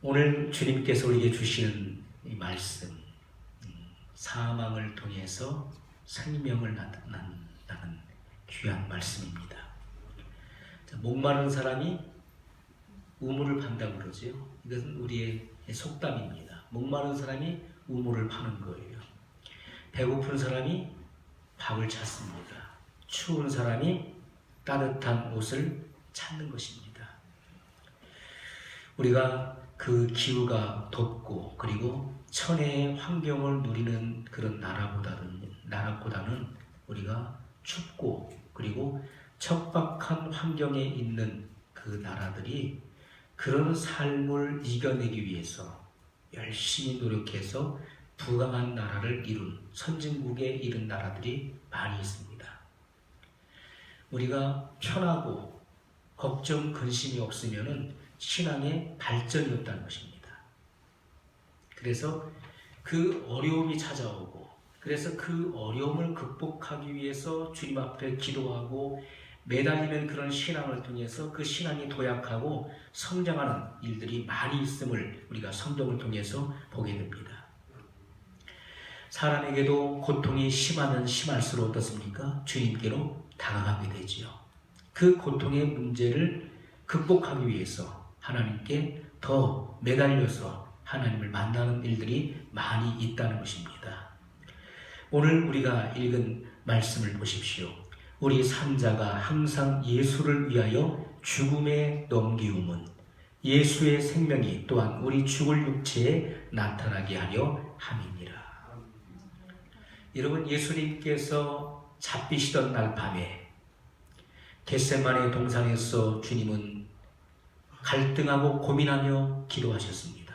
오늘 주님께서 우리에게 주시는 이 말씀, 사망을 통해서 생명을 나타낸다는 귀한 말씀입니다. 목마른 사람이 우물을 판다고 그러죠. 이것은 우리의 속담입니다. 목마른 사람이 우물을 파는 거예요. 배고픈 사람이 밥을 찾습니다. 추운 사람이 따뜻한 옷을 찾는 것입니다. 우리가 그 기후가 덥고 그리고 천혜의 환경을 누리는 그런 나라보다는 우리가 춥고 그리고 척박한 환경에 있는 그 나라들이 그런 삶을 이겨내기 위해서 열심히 노력해서 부강한 나라를 이룬 선진국에 이른 나라들이 많이 있습니다. 우리가 편하고 걱정, 근심이 없으면 신앙의 발전이 없다는 것입니다. 그래서 그 어려움이 찾아오고 그래서 그 어려움을 극복하기 위해서 주님 앞에 기도하고 매달리는 그런 신앙을 통해서 그 신앙이 도약하고 성장하는 일들이 많이 있음을 우리가 성경을 통해서 보게 됩니다. 사람에게도 고통이 심하면 심할수록 어떻습니까? 주님께로 다가가게 되지요. 그 고통의 문제를 극복하기 위해서 하나님께 더 매달려서 하나님을 만나는 일들이 많이 있다는 것입니다. 오늘 우리가 읽은 말씀을 보십시오. 우리 산자가 항상 예수를 위하여 죽음에 넘기움은 예수의 생명이 또한 우리 죽을 육체에 나타나게 하려 함이니라. 여러분, 예수님께서 잡히시던 날 밤에 겟세마네 동산에서 주님은 갈등하고 고민하며 기도하셨습니다.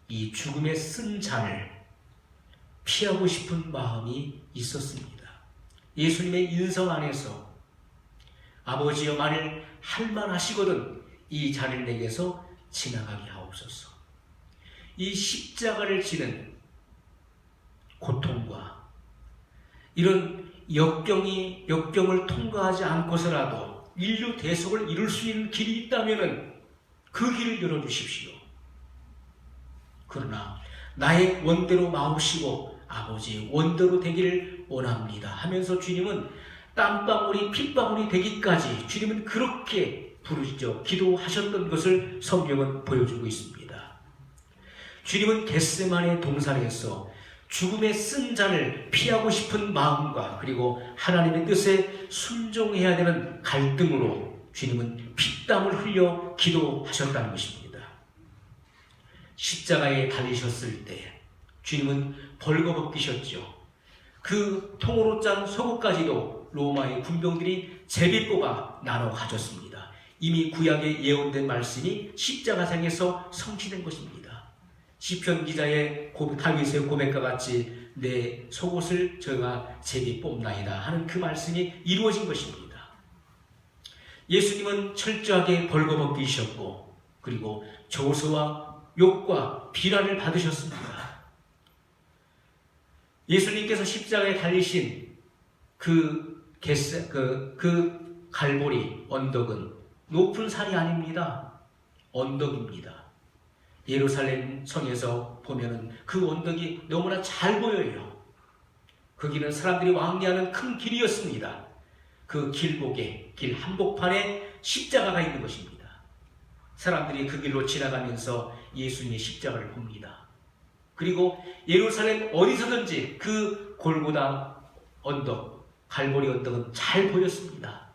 이 죽음의 쓴 잔을 피하고 싶은 마음이 있었습니다. 예수님의 인성 안에서 아버지여 만일 할만하시거든 이 잔을 내게서 지나가게 하옵소서. 이 십자가를 지는 고통과 이런 역경을 통과하지 않고서라도 인류 대속을 이룰 수 있는 길이 있다면 그 길을 열어주십시오. 그러나 나의 원대로 마옵시고 아버지의 원대로 되기를 원합니다 하면서 주님은 땀방울이 핏방울이 되기까지 주님은 그렇게 부르시죠. 기도하셨던 것을 성경은 보여주고 있습니다. 주님은 겟세마네 동산에서 죽음의 쓴 잔을 피하고 싶은 마음과 그리고 하나님의 뜻에 순종해야 되는 갈등으로 주님은 피땀을 흘려 기도하셨다는 것입니다. 십자가에 달리셨을 때 주님은 벌거벗기셨죠. 그 통으로 짠 속옷까지도 로마의 군병들이 제비 뽑아 나눠 가졌습니다. 이미 구약에 예언된 말씀이 십자가상에서 성취된 것입니다. 시편 기자의 다윗의 고백과 같이 내 속옷을 저가 제비 뽑나이다 하는 그 말씀이 이루어진 것입니다. 예수님은 철저하게 벌거벗기셨고 그리고 조소와 욕과 비난을 받으셨습니다. 예수님께서 십자가에 달리신 그 갈보리 언덕은 높은 산이 아닙니다. 언덕입니다. 예루살렘 성에서 보면은 그 언덕이 너무나 잘 보여요. 거기는 사람들이 왕래하는 큰 길이었습니다. 그 길목에 길 한복판에 십자가가 있는 것입니다. 사람들이 그 길로 지나가면서 예수님의 십자가를 봅니다. 그리고 예루살렘 어디서든지 그 골고다 언덕, 갈보리 언덕은 잘 보였습니다.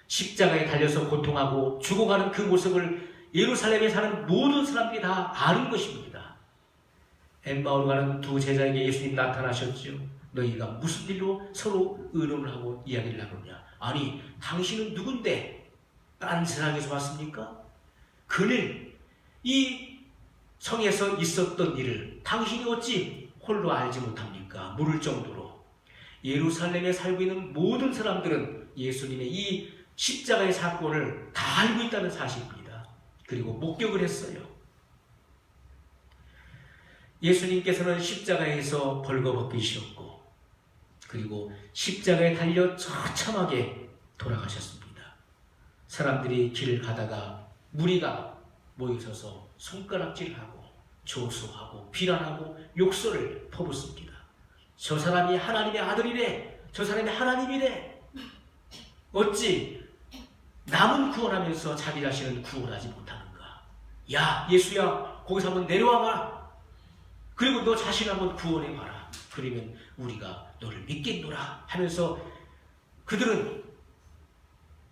십자가에 달려서 고통하고 죽어가는 그 모습을 예루살렘에 사는 모든 사람들이 다 아는 것입니다. 엠마오로 가는 두 제자에게 예수님 나타나셨죠. 너희가 무슨 일로 서로 의논을 하고 이야기를 나누냐. 아니 당신은 누군데 딴 세상에서 왔습니까? 그늘 이 성에서 있었던 일을 당신이 어찌 홀로 알지 못합니까? 물을 정도로 예루살렘에 살고 있는 모든 사람들은 예수님의 이 십자가의 사건을 다 알고 있다는 사실입니다. 그리고 목격을 했어요. 예수님께서는 십자가에서 벌거벗기셨고 그리고 십자가에 달려 처참하게 돌아가셨습니다. 사람들이 길을 가다가 무리가 모여서서 손가락질하고 조소하고 비난하고 욕설을 퍼붓습니다. 저 사람이 하나님의 아들이래, 저 사람이 하나님이래. 어찌 남은 구원하면서 자기 자신은 구원하지 못하는가? 야, 예수야, 거기서 한번 내려와봐. 그리고 너 자신 한번 구원해봐라. 그러면 우리가 너를 믿겠노라 하면서 그들은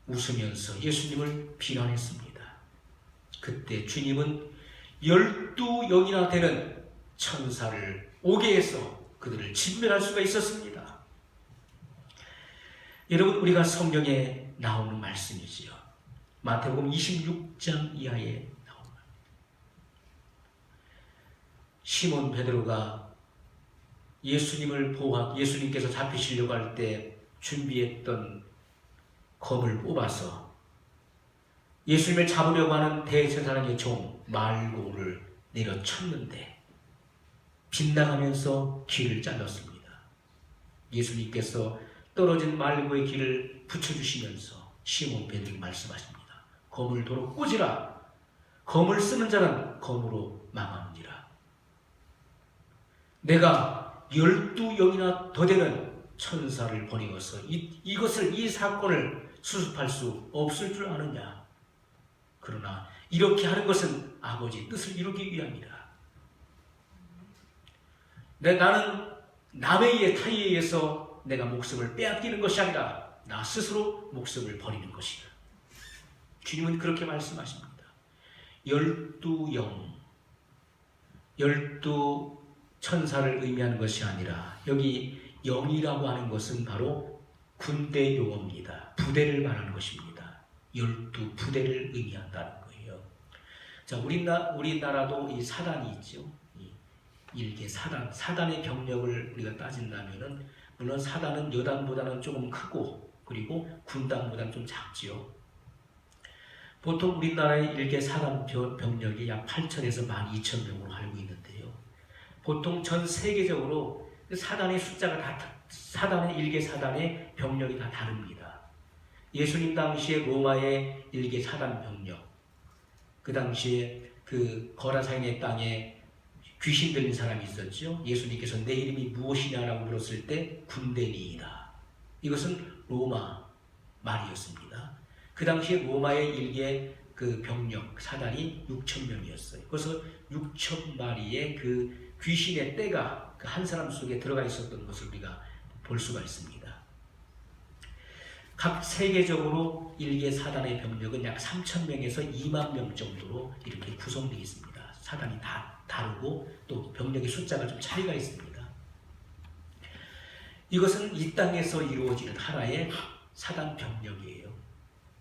웃으면서 예수님을 비난했습니다. 그때 주님은 12영이나 되는 천사를 오게 해서 그들을 진멸할 수가 있었습니다. 여러분, 우리가 성경에 나오는 말씀이지요. 마태복음 26장 이하에 나오는 말. 시몬 베드로가 예수님께서 잡히시려고 할 때 준비했던 검을 뽑아서 예수님을 잡으려고 하는 대제사장의 종 말고를 내려쳤는데 빗나가면서 길을 잘랐습니다. 예수님께서 떨어진 말고의 길을 붙여주시면서 시몬 베드로에게 말씀하십니다. 검을 도로 꽂으라. 검을 쓰는 자는 검으로 망하느니라. 내가 12영이나 더 되는 천사를 버리고서 이 사건을 수습할 수 없을 줄 아느냐. 그러나 이렇게 하는 것은 아버지의 뜻을 이루기 위함이라. 나는 남에 의해 타의에 의해서 내가 목숨을 빼앗기는 것이 아니라 나 스스로 목숨을 버리는 것이다. 주님은 그렇게 말씀하십니다. 12영, 12 천사를 의미하는 것이 아니라 여기 영이라고 하는 것은 바로 군대 용어입니다. 부대를 말하는 것입니다. 12부대를 의미한다는 거예요. 자, 우리나라도 이 사단이 있죠. 일개 사단의 병력을 우리가 따진다면은 물론 사단은 여단보다는 조금 크고 그리고 군단보다는 좀 작지요. 보통 우리나라의 일개 사단 병력이 약 8천에서 12,000명으로 알고 있는데요. 보통 전 세계적으로 사단의 숫자가 사단의 일개 사단의 병력이 다 다릅니다. 예수님 당시에 로마의 일개 사단 병력, 그 당시에 그 거라사인의 땅에 귀신 들린 사람이 있었죠. 예수님께서 내 이름이 무엇이냐라고 물었을 때 군대니이다. 이것은 로마 말이었습니다. 그 당시에 로마의 일개 그 병력 사단이 6,000명이었어요. 그래서 6,000마리의 그 귀신의 떼가 그 한 사람 속에 들어가 있었던 것을 우리가 볼 수가 있습니다. 각 세계적으로 일개 사단의 병력은 약 3,000명에서 2만 명 정도로 이렇게 구성되어 있습니다. 사단이 다 다르고 또 병력의 숫자가 좀 차이가 있습니다. 이것은 이 땅에서 이루어지는 하나의 사단 병력이에요.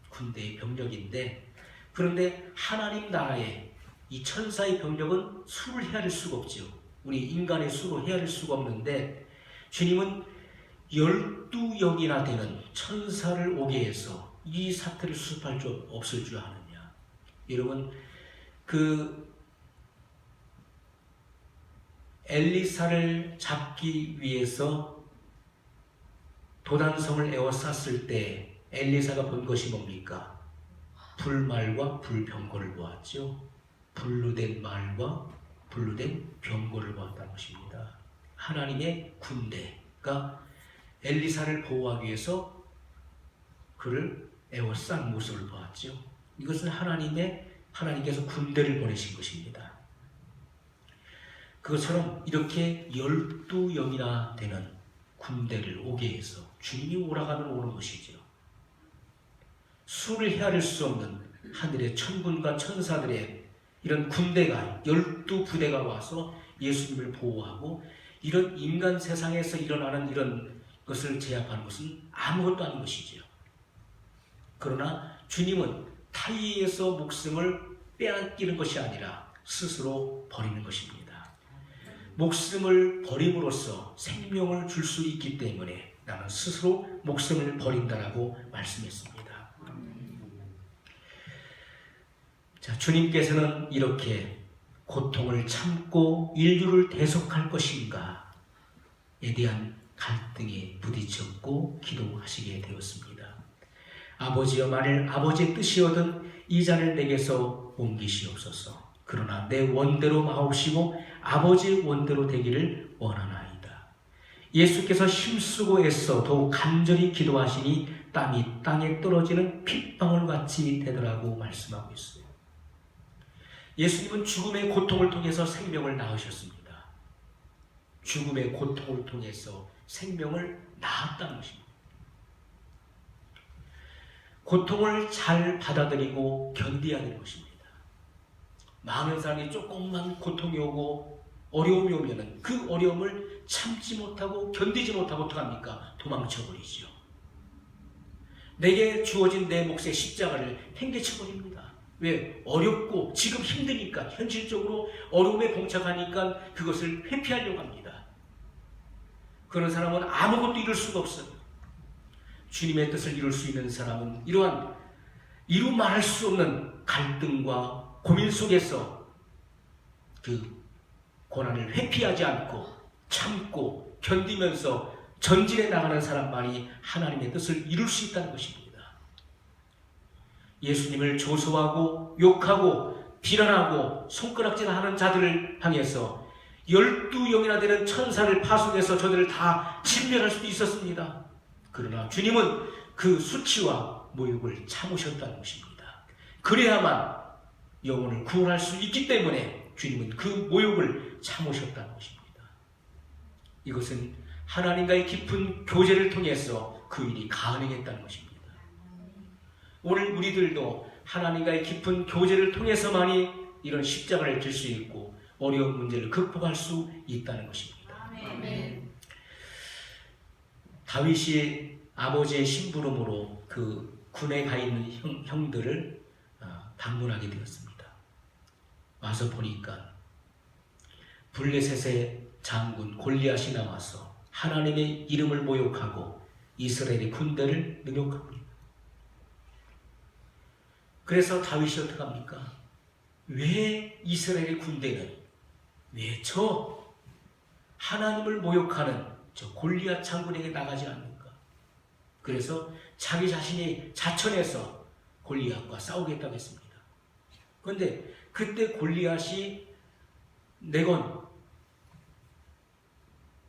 군대의 병력인데, 그런데 하나님 나라의 이 천사의 병력은 수를 헤아릴 수가 없죠. 우리 인간의 수로 헤아릴 수가 없는데 주님은 12영이나 되는 천사를 오게 해서 이 사태를 수습할 줄 없을 줄 아느냐. 여러분, 그 엘리사를 잡기 위해서 도단성을 에워쌌을 때 엘리사가 본 것이 뭡니까? 불말과 불병거를 보았죠. 불로 된 말과 불로 된 병거를 보았다는 것입니다. 하나님의 군대가 엘리사를 보호하기 위해서 그를 에워싼 모습을 보았죠. 이것은 하나님께서 군대를 보내신 것입니다. 그것처럼 이렇게 12영이나 되는 군대를 오게 해서 주님이 오라가면 오는 것이죠. 수를 헤아릴 수 없는 하늘의 천군과 천사들의 이런 군대가 12부대가 와서 예수님을 보호하고 이런 인간 세상에서 일어나는 이런 것을 제압하는 것은 아무것도 아닌 것이죠. 그러나 주님은 타의에서 목숨을 빼앗기는 것이 아니라 스스로 버리는 것입니다. 목숨을 버림으로써 생명을 줄 수 있기 때문에 나는 스스로 목숨을 버린다라고 말씀했습니다. 자, 주님께서는 이렇게 고통을 참고 인류를 대속할 것인가에 대한 갈등에 부딪혔고 기도하시게 되었습니다. 아버지여, 만일 아버지의 뜻이거든 이 잔을 내게서 옮기시옵소서. 그러나 내 원대로 마옵시고 아버지의 원대로 되기를 원하나이다. 예수께서 힘쓰고 애써 더욱 간절히 기도하시니 땀이 땅에 떨어지는 핏방울같이 되더라고 말씀하고 있어요. 예수님은 죽음의 고통을 통해서 생명을 낳으셨습니다. 죽음의 고통을 통해서 생명을 낳았다는 것입니다. 고통을 잘 받아들이고 견뎌야 되는 것입니다. 많은 사람이 조금만 고통이 오고 어려움이 오면 그 어려움을 참지 못하고 견디지 못하고 어떡합니까? 도망쳐버리죠. 내게 주어진 내 몫의 십자가를 행개쳐버립니다. 왜? 어렵고 지금 힘드니까, 현실적으로 어려움에 봉착하니까 그것을 회피하려고 합니다. 그런 사람은 아무것도 이룰 수가 없어요. 주님의 뜻을 이룰 수 있는 사람은 이러한 이루 말할 수 없는 갈등과 고민 속에서 그 고난을 회피하지 않고 참고 견디면서 전진해 나가는 사람만이 하나님의 뜻을 이룰 수 있다는 것입니다. 예수님을 조소하고 욕하고 비난하고 손가락질하는 자들을 향해서 12영이나 되는 천사를 파송해서 저들을 다 진멸할 수도 있었습니다. 그러나 주님은 그 수치와 모욕을 참으셨다는 것입니다. 그래야만 영혼을 구원할 수 있기 때문에 주님은 그 모욕을 참으셨다는 것입니다. 이것은 하나님과의 깊은 교제를 통해서 그 일이 가능했다는 것입니다. 오늘 우리들도 하나님과의 깊은 교제를 통해서만이 이런 십자가를 질 수 있고 어려운 문제를 극복할 수 있다는 것입니다. 아멘. 다윗이 아버지의 심부름으로 그 군에 가 있는 형들을 방문하게 되었습니다. 와서 보니까 블레셋의 장군 골리앗이 나와서 하나님의 이름을 모욕하고 이스라엘의 군대를 능욕합니다. 그래서 다윗이 어떻게 합니까? 왜 이스라엘의 군대는 왜 저 하나님을 모욕하는 저 골리앗 장군에게 나가지 않는가? 그래서 자기 자신이 자천해서 골리앗과 싸우겠다고 했습니다. 그런데 그때 골리앗이 내건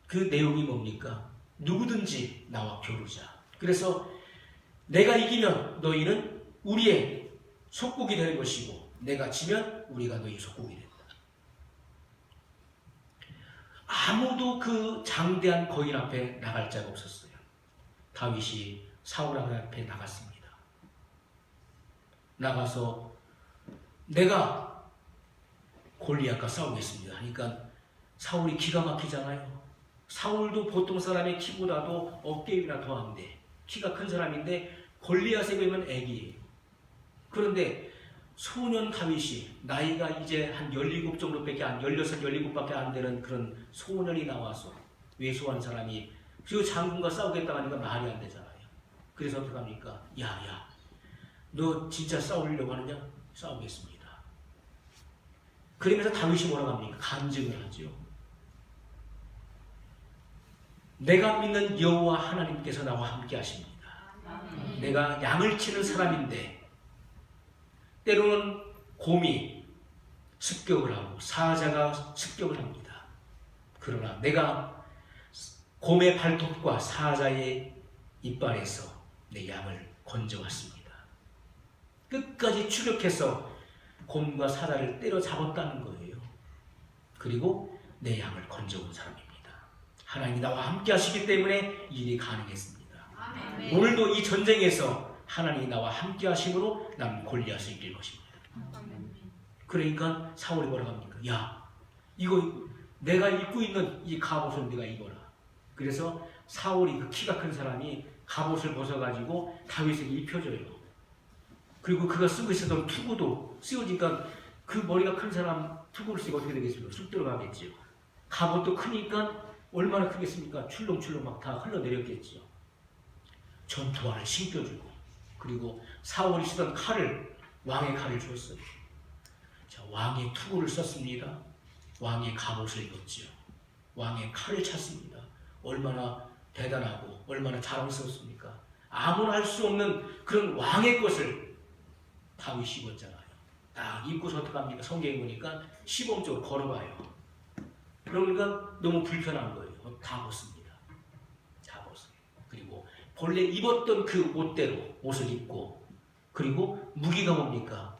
그 내용이 뭡니까? 누구든지 나와 겨루자. 그래서 내가 이기면 너희는 우리의 속국이 되는 것이고 내가 지면 우리가 너희 속국이 된다. 아무도 그 장대한 거인 앞에 나갈 자가 없었어요. 다윗이 사울 앞에 나갔습니다. 나가서 내가 골리앗과 싸우겠습니다 하니까 사울이 기가 막히잖아요. 사울도 보통 사람의 키보다도 어깨 위나 더한데 키가 큰 사람인데 골리앗에 비하면 애기예요. 그런데 소년 다윗이 나이가 이제 한 17 정도밖에 안 16, 17밖에 안 되는 그런 소년이 나와서 외소한 사람이 그 장군과 싸우겠다고 하니까 말이 안 되잖아요. 그래서 어떻게 합니까? 야, 너 진짜 싸우려고 하느냐? 싸우겠습니다. 그러면서 다윗이 뭐라고 합니까? 간증을 하죠. 내가 믿는 여호와 하나님께서 나와 함께 하십니다. 내가 양을 치는 사람인데 때로는 곰이 습격을 하고 사자가 습격을 합니다. 그러나 내가 곰의 발톱과 사자의 이빨에서 내 양을 건져왔습니다. 끝까지 추격해서 곰과 사자를 때려잡았다는 거예요. 그리고 내 양을 건져온 사람입니다. 하나님이 나와 함께 하시기 때문에 이 일이 가능했습니다. 아멘. 오늘도 이 전쟁에서 하나님이 나와 함께 하심으로 난 골리앗을 이길 것입니다. 아멘. 그러니까 사울이 뭐라고 합니까? 야, 이거 내가 입고 있는 이 갑옷을 네가 입어라. 그래서 사울이 그 키가 큰 사람이 갑옷을 벗어가지고 다윗에게 입혀줘요. 그리고 그가 쓰고 있었던 투구도 쓰여지니까 그 머리가 큰 사람 투구를 쓰고 어떻게 되겠습니까? 쑥 들어가겠죠. 갑옷도 크니까 얼마나 크겠습니까? 출렁출렁 막 다 흘러내렸겠죠. 전투화를 신겨주고 그리고 사울이 쓰던 칼을 왕의 칼을 줬어요. 자, 왕의 투구를 썼습니다. 왕의 갑옷을 입었죠. 왕의 칼을 찼습니다. 얼마나 대단하고 얼마나 자랑스럽습니까? 아무나 할 수 없는 그런 왕의 것을 다윗이 입었잖아요. 딱 입고서 어떡합니까? 성경에 보니까 시범적으로 걸어가요. 그러니까 너무 불편한 거예요. 다 벗습니다. 다 벗어요. 그리고 본래 입었던 그 옷을 입고, 그리고 무기가 뭡니까?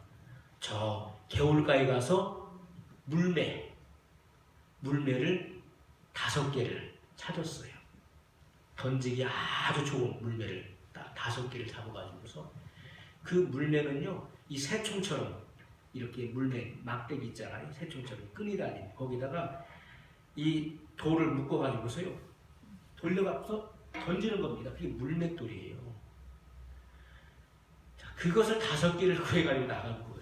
저 개울가에 가서 물매를 5개를 찾았어요. 던지기 아주 좋은 물매를 5개를 잡아가지고서, 그 물매는요, 이 새총처럼 이렇게 물매 막대기 있잖아요. 새총처럼 끈이 달린 거기다가 이 돌을 묶어가지고서요, 돌려가서 던지는 겁니다. 그게 물맷돌이에요. 자, 그것을 5개를 구해가지고 나간 거예요.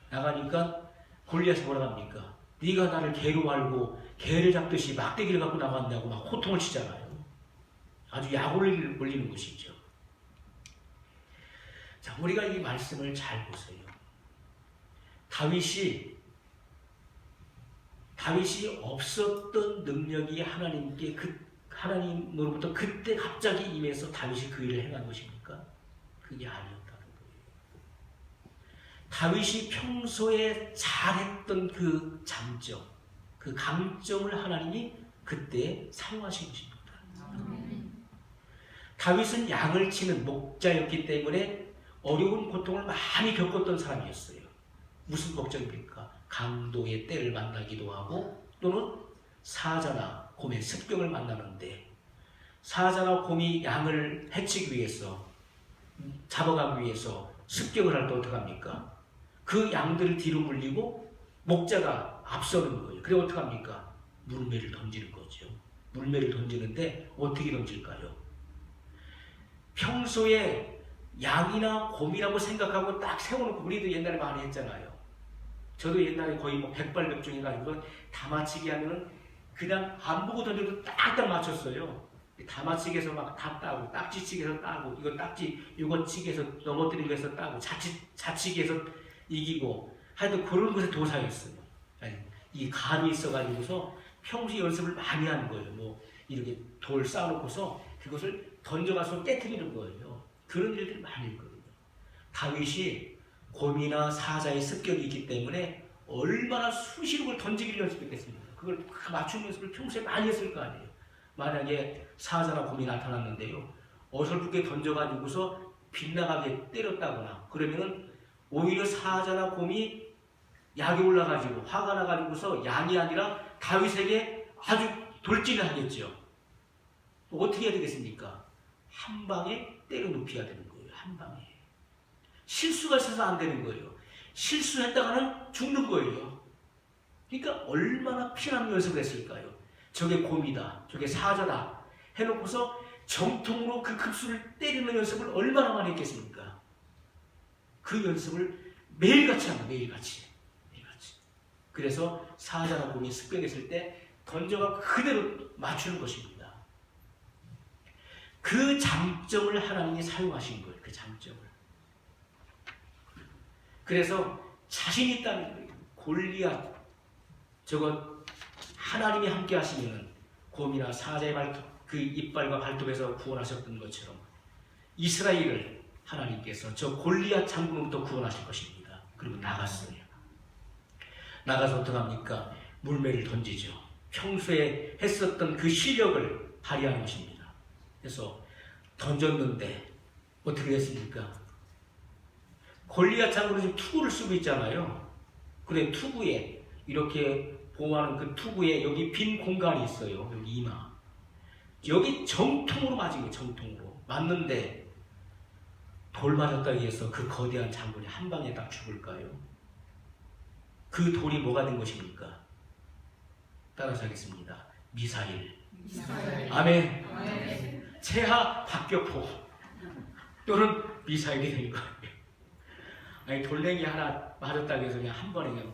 나가니까 골리앗이 뭐라 합니까? 네가 나를 개로 알고 개를 잡듯이 막대기를 갖고 나간다고 막 호통을 치잖아요. 아주 약 올리는 것이죠. 자, 우리가 이 말씀을 잘 보세요. 다윗이 없었던 능력이 하나님으로부터 그때 갑자기 임해서 다윗이 그 일을 행한 것입니까? 그게 아니었다는 거예요. 다윗이 평소에 잘했던 그 장점, 그 강점을 하나님이 그때 사용하신 것입니다. 다윗은 양을 치는 목자였기 때문에 어려운 고통을 많이 겪었던 사람이었어요. 무슨 걱정입니까? 강도의 때를 만나기도 하고, 또는 사자나 곰의 습격을 만나는데, 사자나 곰이 양을 해치기 위해서, 잡아가기 위해서 습격을 할 때 어떡합니까? 그 양들을 뒤로 물리고 목자가 앞서는 거예요. 그래 어떡합니까? 물매를 던지는 거죠. 물매를 던지는데 어떻게 던질까요? 평소에 양이나 곰이라고 생각하고 딱 세워놓고, 우리도 옛날에 많이 했잖아요. 저도 옛날에 거의 뭐 백발백중 해가지고 다 맞히기 하면은 그냥 안 보고 던져도 딱딱 맞췄어요. 다 맞히기에서 막 다 따고, 딱지치기에서 따고, 이거 딱지, 이거 치기에서 넘어뜨리기 위해서 따고, 자치기에서 이기고, 하여튼 그런 것에 도사였어요. 이 감이 있어가지고서 평소에 연습을 많이 하는 거예요. 뭐 이렇게 돌 쌓아놓고서 그것을 던져가서 깨트리는 거예요. 그런 일들이 많이 있거든요. 다윗이 곰이나 사자의 습격이 있기 때문에 얼마나 수시로 그걸 던지기를 연습했겠습니까? 그걸 맞추는 연습을 평소에 많이 했을 거 아니에요. 만약에 사자나 곰이 나타났는데요, 어설프게 던져가지고서 빗나가게 때렸다거나 그러면은 오히려 사자나 곰이 약이 올라가지고 화가 나가지고서 양이 아니라 다윗에게 아주 돌진을 하겠죠. 어떻게 해야 되겠습니까? 한 방에 때려 눕혀야 되는 거예요. 한 방에. 실수가 있어서 안 되는 거예요. 실수했다가는 죽는 거예요. 그러니까 얼마나 피나는 연습을 했을까요? 저게 곰이다, 저게 사자다 해놓고서 정통으로 그 급수를 때리는 연습을 얼마나 많이 했겠습니까? 그 연습을 매일같이 합니다. 매일같이. 그래서 사자나 곰이 습격했을 때 던져가 그대로 맞추는 것입니다. 그 장점을 하나님이 사용하신 거예요. 그 장점을. 그래서 자신 있다는 거예요. 골리앗, 저거 하나님이 함께 하시면 곰이나 사자의 그 이빨과 발톱에서 구원하셨던 것처럼 이스라엘을 하나님께서 저 골리앗 장군으로부터 구원하실 것입니다. 그리고 나갔어요. 나가서 어떡합니까? 물매를 던지죠. 평소에 했었던 그 실력을 발휘하는 것입니다. 그래서 던졌는데 어떻게 됐습니까? 골리앗 장군은 지금 투구를 쓰고 있잖아요. 그래, 투구에 이렇게 보호하는 그 투구에 여기 빈 공간이 있어요. 여기 이마. 여기 정통으로 맞은 거예요. 정통으로. 맞는데 돌 맞았다고 해서 그 거대한 장군이 한 방에 딱 죽을까요? 그 돌이 뭐가 된 것입니까? 따라서 하겠습니다. 미사일. 아멘. 아멘. 체하 박격포 또는 미사일이 된 거예요. 아니, 돌멩이 하나 맞았다고 해서 그냥 한 번에 그냥.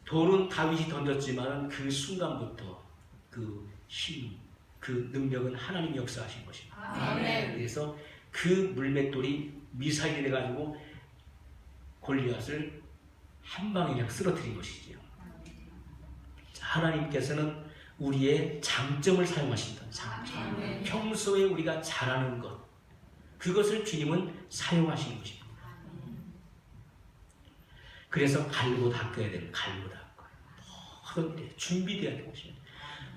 돌은 다윗이 던졌지만 그 순간부터 그 힘, 그 능력은 하나님이 역사하신 것입니다. 아멘. 그래서 그 물맷돌이 미사일이 돼가지고 골리앗을 한 방에 그냥 쓰러뜨린 것이지요. 하나님께서는 우리의 장점을 사용하신다. 장점. 평소에 우리가 잘하는 것, 그것을 주님은 사용하시는 것입니다. 그래서 갈고 닦아야 되는 갈고 닦아요. 모든 때 준비되어야 되는 것이에요.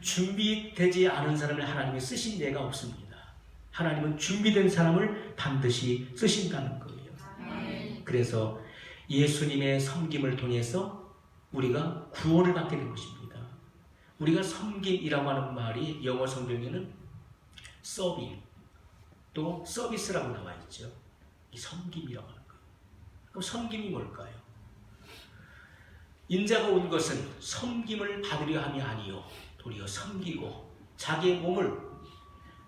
준비되지 않은 사람을 하나님이 쓰신 예가 없습니다. 하나님은 준비된 사람을 반드시 쓰신다는 거예요. 그래서 예수님의 섬김을 통해서 우리가 구원을 받게 된 것입니다. 우리가 섬김이라고 하는 말이 영어 성경에는 서빙, 또 서비스라고 나와 있죠. 이 섬김이라고 하는 거예요. 그럼 섬김이 뭘까요? 인자가 온 것은 섬김을 받으려 함이 아니요 도리어 섬기고 자기의 몸을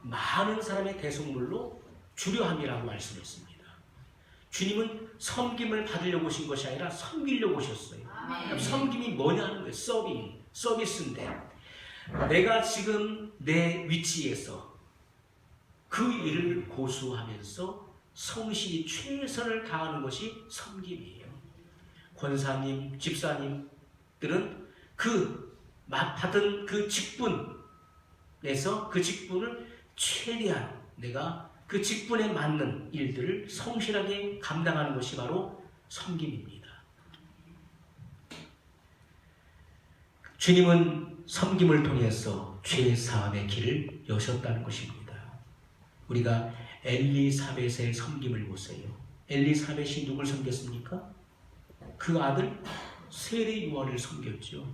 많은 사람의 대속물로 주려 함이라고 말씀했습니다. 주님은 섬김을 받으려고 오신 것이 아니라 섬기려고 오셨어요. 그럼 섬김이 뭐냐는 거예요. 서빙, 서비스인데 내가 지금 내 위치에서 그 일을 고수하면서 성실히 최선을 다하는 것이 섬김이에요. 권사님, 집사님들은 받은 그 직분에서 그 직분을 최대한 내가 그 직분에 맞는 일들을 성실하게 감당하는 것이 바로 섬김입니다. 주님은 섬김을 통해서 죄 사함의 길을 여셨다는 것입니다. 우리가 엘리사벳의 섬김을 보세요. 엘리사벳이 누굴 섬겼습니까? 그 아들 세례 요한을 섬겼죠.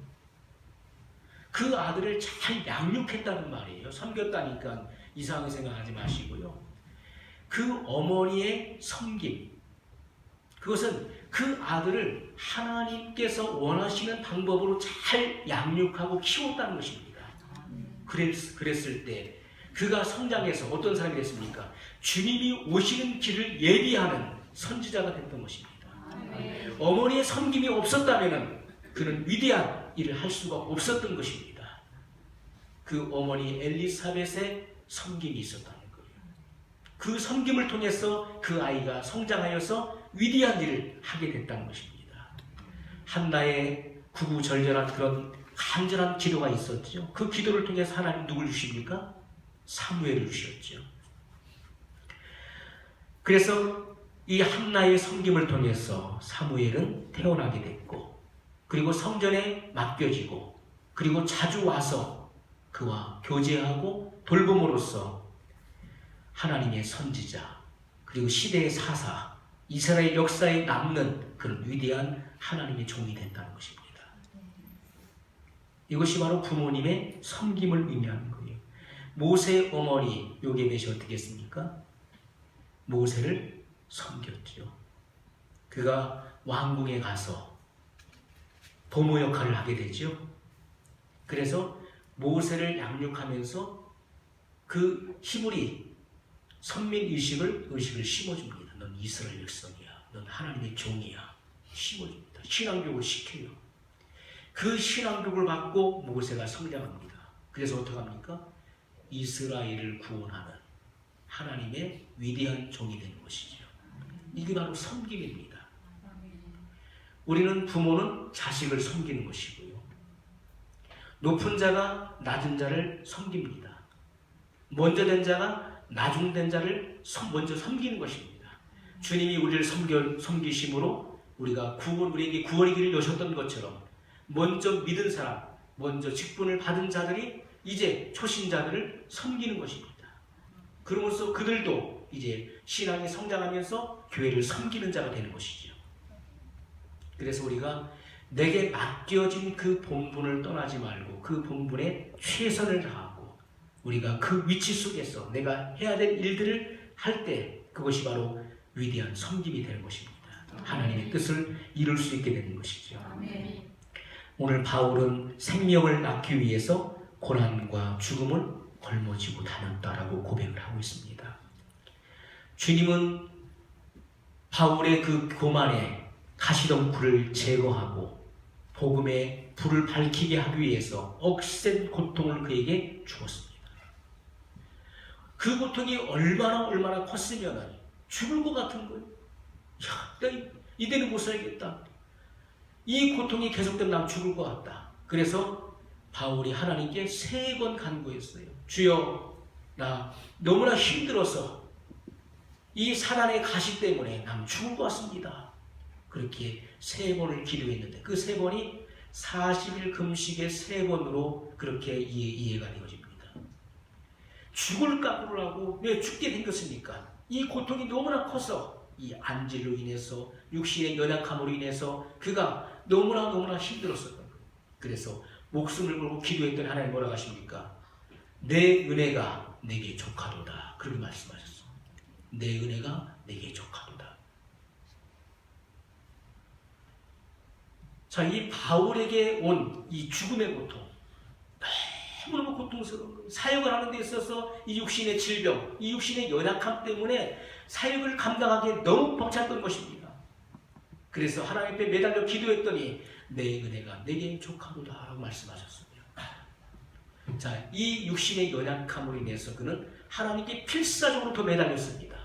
그 아들을 잘 양육했다는 말이에요. 섬겼다니까 이상하게 생각하지 마시고요. 그 어머니의 섬김, 그것은 그 아들을 하나님께서 원하시는 방법으로 잘 양육하고 키웠다는 것입니다. 그랬을 때 그가 성장해서 어떤 사람이 됐습니까? 주님이 오시는 길을 예비하는 선지자가 됐던 것입니다. 어머니의 섬김이 없었다면 그는 위대한 일을 할 수가 없었던 것입니다. 그 어머니 엘리사벳의 섬김이 있었다는 거예요. 그 섬김을 통해서 그 아이가 성장하여서 위대한 일을 하게 됐다는 것입니다. 한나의 구구절절한 그런 간절한 기도가 있었죠. 그 기도를 통해서 하나님 누굴 주십니까? 사무엘을 주셨죠. 그래서 이 한나의 섬김을 통해서 사무엘은 태어나게 됐고, 그리고 성전에 맡겨지고, 그리고 자주 와서 그와 교제하고 돌봄으로써 하나님의 선지자, 그리고 시대의 사사, 이스라엘 역사에 남는 그런 위대한 하나님의 종이 된다는 것입니다. 이것이 바로 부모님의 섬김을 의미하는 거예요. 모세의 어머니 요게벳이 어떻게 했습니까? 모세를 섬겼죠. 그가 왕궁에 가서 보모 역할을 하게 되죠. 그래서 모세를 양육하면서 그 히브리 선민의식을 심어줍니다. 넌 이스라엘 백성이야. 넌 하나님의 종이야. 심어줍니다. 신앙교육을 시켜요. 그 신앙교육을 받고 모세가 성장합니다. 그래서 어떻게 합니까? 이스라엘을 구원하는 하나님의 위대한 종이 되는 것이죠. 이게 바로 섬김입니다. 우리는 부모는 자식을 섬기는 것이고요. 높은 자가 낮은 자를 섬깁니다. 먼저 된 자가 나중된 자를 먼저 섬기는 것입니다. 주님이 우리를 섬기심으로 우리에게 구원의 길을 여셨던 것처럼 먼저 믿은 사람, 먼저 직분을 받은 자들이 이제 초신자들을 섬기는 것입니다. 그러면서 그들도 이제 신앙이 성장하면서 교회를 섬기는 자가 되는 것이죠. 그래서 우리가 내게 맡겨진 그 본분을 떠나지 말고 그 본분에 최선을 다하고 우리가 그 위치 속에서 내가 해야 될 일들을 할 때 그것이 바로 위대한 섬김이 되는 것입니다. 하나님의 뜻을 이룰 수 있게 되는 것이죠. 오늘 바울은 생명을 낳기 위해서 고난과 죽음을 걸머지고 다녔다라고 고백을 하고 있습니다. 주님은 바울의 그 교만에 가시덤불을 제거하고 복음의 불을 밝히게 하기 위해서 억센 고통을 그에게 주었습니다. 그 고통이 얼마나 컸으면 죽을 것 같은 거예요. 나 이대로 못 살겠다. 이 고통이 계속되면 난 죽을 것 같다. 그래서 바울이 하나님께 3번 간구했어요. 주여, 나 너무나 힘들어서 이 사단의 가시 때문에 난 죽을 것 같습니다. 그렇게 3번을 기도했는데 그 3번이 40일 금식의 3번으로 그렇게 이해가 되어집니다. 죽을 각오를 하고 왜 죽게 생겼습니까? 이 고통이 너무나 커서 이 안질로 인해서 육신의 연약함으로 인해서 그가 너무나 힘들었었던 거예요. 그래서 목숨을 걸고 기도했던 하나님 뭐라고 하십니까? 내 은혜가 내게 족하도다. 그렇게 말씀하셨어. 내 은혜가 내게 족하도다. 자, 이 바울에게 온 이 죽음의 고통, 너무너무 고통스러운 거예요. 사역을 하는 데 있어서 이 육신의 질병, 이 육신의 연약함 때문에 사역을 감당하기에 너무 벅찼던 것입니다. 그래서 하나님 앞에 매달려 기도했더니 내 은혜가 내게 족하도다 라고 말씀하셨습니다. 자, 이 육신의 연약함으로 인해서 그는 하나님께 필사적으로 더 매달렸습니다.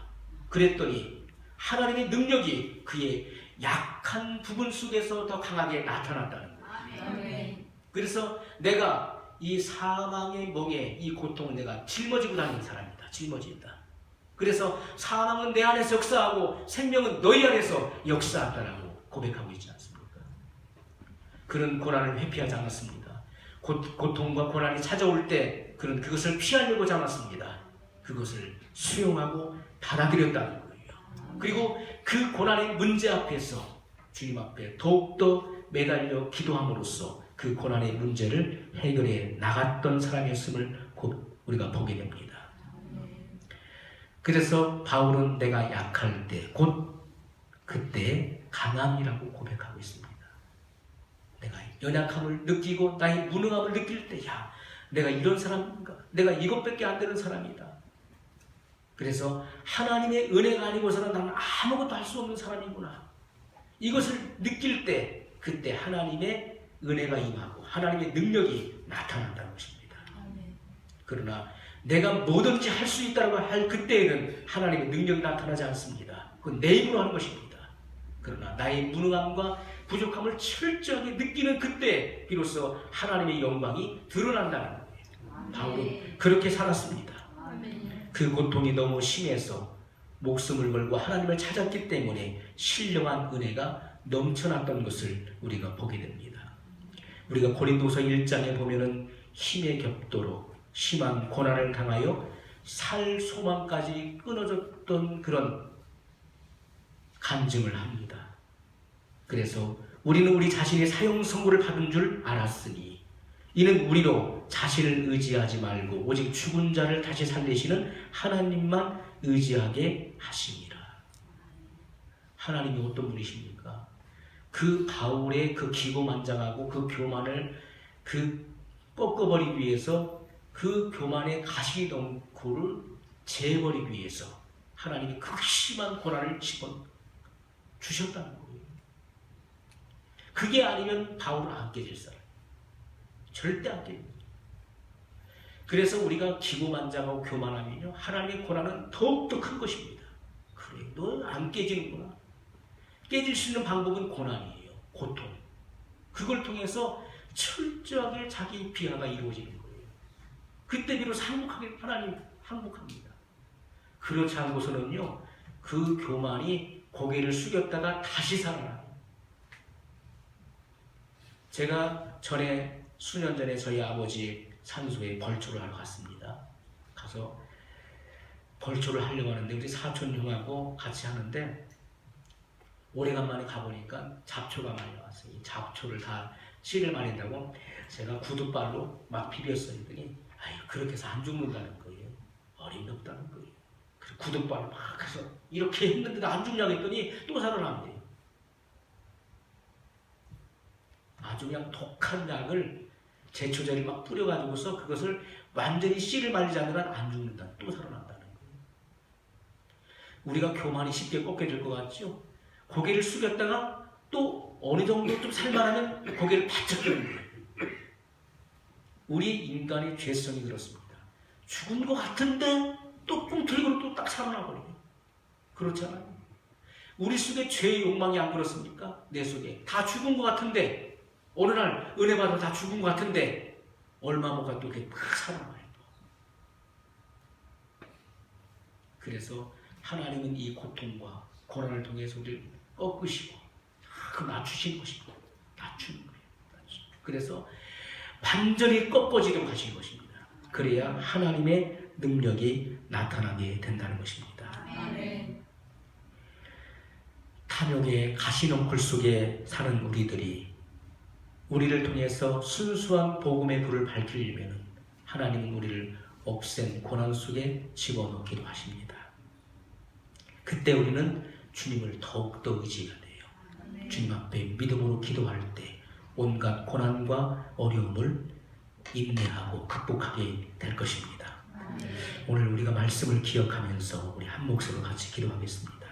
그랬더니 하나님의 능력이 그의 약한 부분 속에서 더 강하게 나타났다는 거예요. 그래서 내가 이 사망의 멍에 이 고통을 내가 짊어지고 다니는 사람이다. 짊어진다. 그래서 사망은 내 안에서 역사하고 생명은 너희 안에서 역사한다라고 고백하고 있지 않습니까? 그런 고난을 회피하지 않았습니다. 고통과 고난이 찾아올 때 그는 그것을 피하려고 하지 않았습니다. 그것을 수용하고 받아들였다는 거예요. 그리고 그 고난의 문제 앞에서 주님 앞에 더욱더 매달려 기도함으로써 그 고난의 문제를 해결해 나갔던 사람이었음을 곧 우리가 보게 됩니다. 그래서 바울은 내가 약할 때, 곧 그때 강함이라고 고백하고 있습니다. 내가 연약함을 느끼고 나의 무능함을 느낄 때, 야, 내가 이런 사람인가? 내가 이것밖에 안 되는 사람이다. 그래서 하나님의 은혜가 아니고서는 나는 아무것도 할 수 없는 사람이구나. 이것을 느낄 때, 그때 하나님의 은혜가 임하고 하나님의 능력이 나타난다는 것입니다. 그러나 내가 뭐든지 할 수 있다고 할 그때에는 하나님의 능력이 나타나지 않습니다. 그건 내 힘으로 하는 것입니다. 그러나 나의 무능함과 부족함을 철저하게 느끼는 그때 비로소 하나님의 영광이 드러난다는 거예요. 바울은 그렇게 살았습니다. 그 고통이 너무 심해서 목숨을 걸고 하나님을 찾았기 때문에 신령한 은혜가 넘쳐났던 것을 우리가 보게 됩니다. 우리가 고린도서 1장에 보면은 힘의 격도로 심한 고난을 당하여 살 소망까지 끊어졌던 그런 간증을 합니다. 그래서 우리는 우리 자신의 사형 선고를 받은 줄 알았으니 이는 우리로 자신을 의지하지 말고 오직 죽은 자를 다시 살리시는 하나님만 의지하게 하심이라. 하나님이 어떤 분이십니까? 그 바울의 그 기고만장하고 그 교만을 꺾어버리기 위해서 그 교만의 가시덩굴을 재버리기 위해서 하나님이 극심한 고난을 집어 주셨다는 거예요. 그게 아니면 바울은 안 깨질 사람. 절대 안 깨집니다. 그래서 우리가 기고만장하고 교만하면요, 하나님의 고난은 더욱더 큰 것입니다. 그래, 너 안 깨지는구나. 깨질 수 있는 방법은 고난이에요. 고통. 그걸 통해서 철저하게 자기 비하가 이루어지는 거예요. 그때 비로소 하나님 항복합니다. 그렇지 않고서는요, 그 교만이 고개를 숙였다가 다시 살아나요. 제가 수년 전에 저희 아버지 산소에 벌초를 하러 갔습니다. 가서 벌초를 하려고 하는데 우리 사촌 형하고 같이 하는데 오래간만에 가보니까 잡초가 많이 나왔어요. 이 잡초를 다 씨를 말린다고 제가 구두발로 막 비볐어요. 그랬더니 그렇게 해서 안 죽는다는 거예요. 어림없다는 거예요. 그래서 구두발로 막 해서 이렇게 했는데도 안 죽냐고 했더니 또 살아난대요. 아주 그냥 독한 약을 제초제를 막 뿌려가지고서 그것을 완전히 씨를 말리지 않으면 안 죽는다. 또 살아난다는 거예요. 우리가 교만이 쉽게 꺾여질 것 같죠? 고개를 숙였다가 또 어느 정도 좀 살만하면 고개를 바짝 끄는 거예요. 우리 인간의 죄성이 그렇습니다. 죽은 것 같은데 또 뿡 들고 또 딱 살아나버려요. 그렇잖아요. 우리 속에 죄의 욕망이 안 그렇습니까? 내 속에 다 죽은 것 같은데 어느 날 은혜 받아 다 죽은 것 같은데 얼마 못 가 또 이렇게 막 살아나요. 그래서 하나님은 이 고통과 고난을 통해서 우리를 꺾으시고 그 낮추신 것입니다. 낮추는 거예요. 그래서 완전히 꺾어지도록 하신 것입니다. 그래야 하나님의 능력이 나타나게 된다는 것입니다. 아멘. 탐욕의 가시넝쿨 속에 사는 우리를 통해서 순수한 복음의 불을 밝히려면 하나님은 우리를 없앤 고난 속에 집어넣기도 하십니다. 그때 우리는 주님을 더욱더 의지해야 돼요. 주님 앞에 믿음으로 기도할 때 온갖 고난과 어려움을 인내하고 극복하게 될 것입니다. 오늘 우리가 말씀을 기억하면서 우리 한 목소리로 같이 기도하겠습니다.